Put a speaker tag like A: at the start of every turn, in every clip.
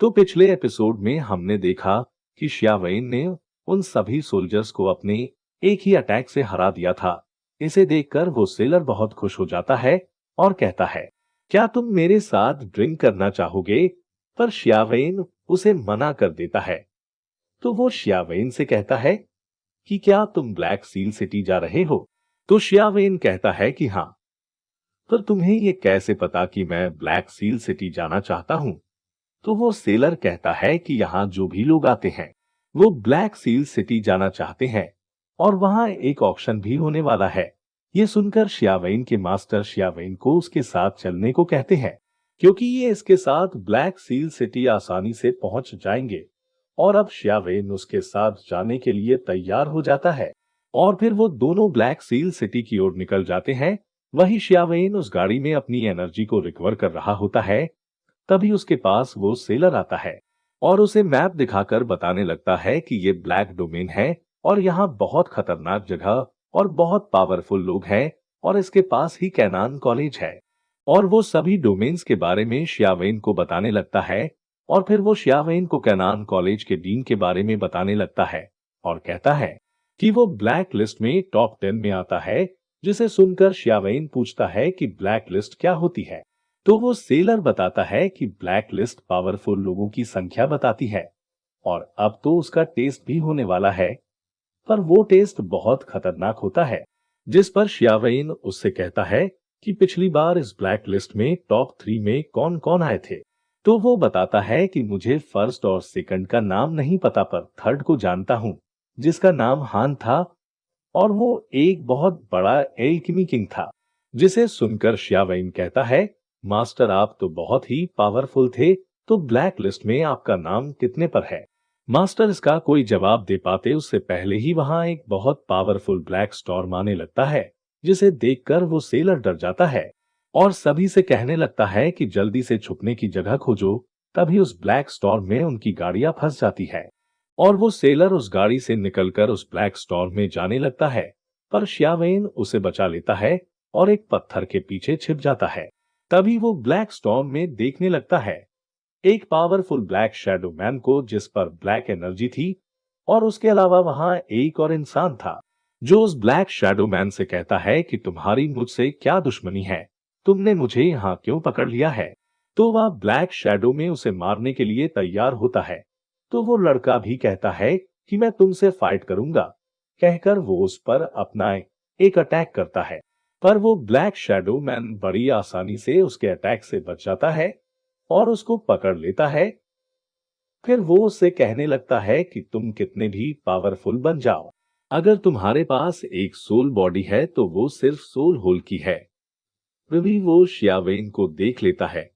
A: तो पिछले एपिसोड में हमने देखा कि शियावेन ने उन सभी सोल्जर्स को अपने एक ही अटैक से हरा दिया था। इसे देखकर वो सेलर बहुत खुश हो जाता है और कहता है, क्या तुम मेरे साथ ड्रिंक करना चाहोगे? पर शियावेन उसे मना कर देता है। तो वो शियावेन से कहता है कि क्या तुम ब्लैक सील सिटी जा रहे हो? तो शियावेन कहता है कि हाँ। पर तुम्हें ये कैसे पता कि मैं ब्लैक सील सिटी जाना चाहता हूँ? तो वो सेलर कहता है कि यहाँ जो भी लोग आते हैं वो ब्लैक सील सिटी जाना चाहते हैं और वहां एक ऑक्शन भी होने वाला है। ये सुनकर शियावेन के मास्टर शियावेन को उसके साथ चलने को कहते हैं, क्योंकि ये इसके साथ ब्लैक सील सिटी आसानी से पहुंच जाएंगे। और अब शियावेन उसके साथ जाने के लिए तैयार हो जाता है और फिर वो दोनों ब्लैक सील सिटी की ओर निकल जाते हैं। वही शियावेन उस गाड़ी में अपनी एनर्जी को रिकवर कर रहा होता है। तभी उसके पास वो सेलर आता है और उसे मैप दिखाकर बताने लगता है कि ये ब्लैक डोमेन है और यहाँ बहुत खतरनाक जगह और बहुत पावरफुल लोग हैं और इसके पास ही कैनान कॉलेज है। और वो सभी डोमेन्स के बारे में शियावेन को बताने लगता है और फिर वो शियावेन को कैनान कॉलेज के डीन के बारे में बताने लगता है और कहता है कि वो ब्लैक लिस्ट में टॉप 10 में आता है। जिसे सुनकर शियावेन पूछता है कि ब्लैक लिस्ट क्या होती है? तो वो सेलर बताता है कि ब्लैक लिस्ट पावरफुल लोगों की संख्या बताती है और अब तो उसका टेस्ट भी होने वाला है, पर वो टेस्ट बहुत खतरनाक होता है। जिस पर शियावेन उससे कहता है कि पिछली बार इस ब्लैक लिस्ट में टॉप 3 में कौन कौन आए थे। तो वो बताता है कि मुझे फर्स्ट और सेकंड का नाम नहीं पता, पर थर्ड को जानता हूँ जिसका नाम हान था और वो एक बहुत बड़ा एल्केमी किंग था। जिसे सुनकर शियावेन कहता है, मास्टर आप तो बहुत ही पावरफुल थे, तो ब्लैक लिस्ट में आपका नाम कितने पर है? मास्टर इसका कोई जवाब दे पाते उससे पहले ही वहां एक बहुत पावरफुल ब्लैक स्टॉर्म आने लगता है। जिसे देखकर वो सेलर डर जाता है और सभी से कहने लगता है कि जल्दी से छुपने की जगह खोजो। तभी उस ब्लैक स्टॉर्म में उनकी गाड़ियां फंस जाती है और वो सेलर उस गाड़ी से निकलकर उस ब्लैक स्टॉर्म में जाने लगता है, पर शियावेन उसे बचा लेता है और एक पत्थर के पीछे छिप जाता है। तभी वो ब्लैक स्टॉर्म में देखने लगता है एक पावरफुल ब्लैक शैडो मैन को जिस पर ब्लैक एनर्जी थी और उसके अलावा वहां एक और इंसान था जो उस ब्लैक शैडो मैन से कहता है कि तुम्हारी मुझसे क्या दुश्मनी है, तुमने मुझे यहाँ क्यों पकड़ लिया है? तो वह ब्लैक शैडो में उसे मारने के लिए तैयार होता है। तो वो लड़का भी कहता है कि मैं तुमसे फाइट करूंगा, कहकर वो उस पर अपना एक अटैक करता है। पर वो ब्लैक शैडो मैन बड़ी आसानी से उसके अटैक से बच जाता है और उसको पकड़ लेता है। फिर वो उससे कहने लगता है कि तुम कितने भी पावरफुल बन जाओ, अगर तुम्हारे पास एक सोल बॉडी है तो वो सिर्फ सोल होल की है। तभी वो शियावेन को देख लेता है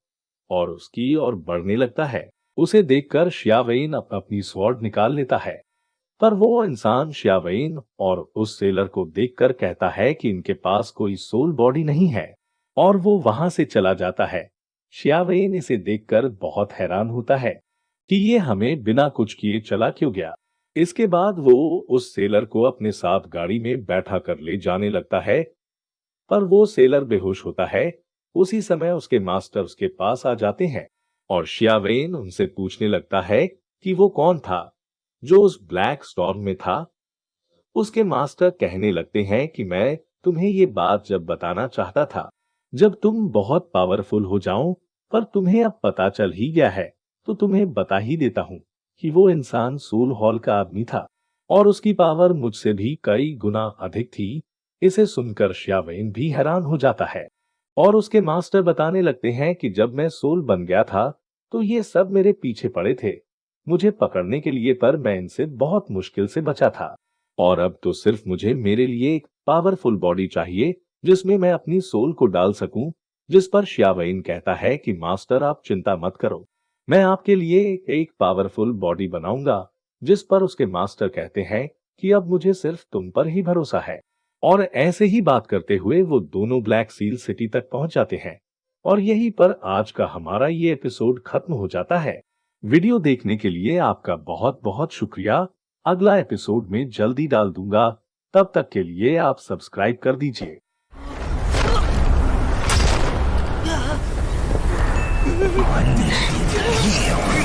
A: और उसकी ओर बढ़ने लगता है। उसे देखकर शियावेन अपनी स्वॉर्ड निकाल लेता है, पर वो इंसान शियावेन और उस सेलर को देखकर कहता है कि इनके पास कोई सोल बॉडी नहीं है और वो वहां से चला जाता है। शियावेन इसे देखकर बहुत हैरान होता है कि ये हमें बिना कुछ किए चला क्यों गया। इसके बाद वो उस सेलर को अपने साथ गाड़ी में बैठा कर ले जाने लगता है, पर वो सेलर बेहोश होता है। उसी समय उसके मास्टर उसके पास आ जाते हैं और शियावेन उनसे पूछने लगता है कि वो कौन था जो उस ब्लैक स्टॉर्म में था। उसके मास्टर कहने लगते हैं कि मैं तुम्हें ये बात जब बताना चाहता था जब तुम बहुत पावरफुल हो जाओ, पर तुम्हें अब पता चल ही गया है तो तुम्हें बता ही देता हूँ कि वो इंसान सोल हॉल का आदमी था और उसकी पावर मुझसे भी कई गुना अधिक थी। इसे सुनकर शियावेन भी हैरान हो जाता है और उसके मास्टर बताने लगते हैं कि जब मैं सोल बन गया था तो ये सब मेरे पीछे पड़े थे मुझे पकड़ने के लिए, पर मैं इनसे बहुत मुश्किल से बचा था और अब तो सिर्फ मुझे मेरे लिए एक पावरफुल बॉडी चाहिए जिसमें मैं अपनी सोल को डाल सकूं। जिस पर शियावेन कहता है कि मास्टर आप चिंता मत करो, मैं आपके लिए एक पावरफुल बॉडी बनाऊंगा। जिस पर उसके मास्टर कहते हैं कि अब मुझे सिर्फ तुम पर ही भरोसा है। और ऐसे ही बात करते हुए वो दोनों ब्लैक सील सिटी तक पहुंच जाते हैं और यहीं पर आज का हमारा ये एपिसोड खत्म हो जाता है। वीडियो देखने के लिए आपका बहुत बहुत शुक्रिया। अगला एपिसोड में जल्दी डाल दूंगा, तब तक के लिए आप सब्सक्राइब कर दीजिए।
B: One year.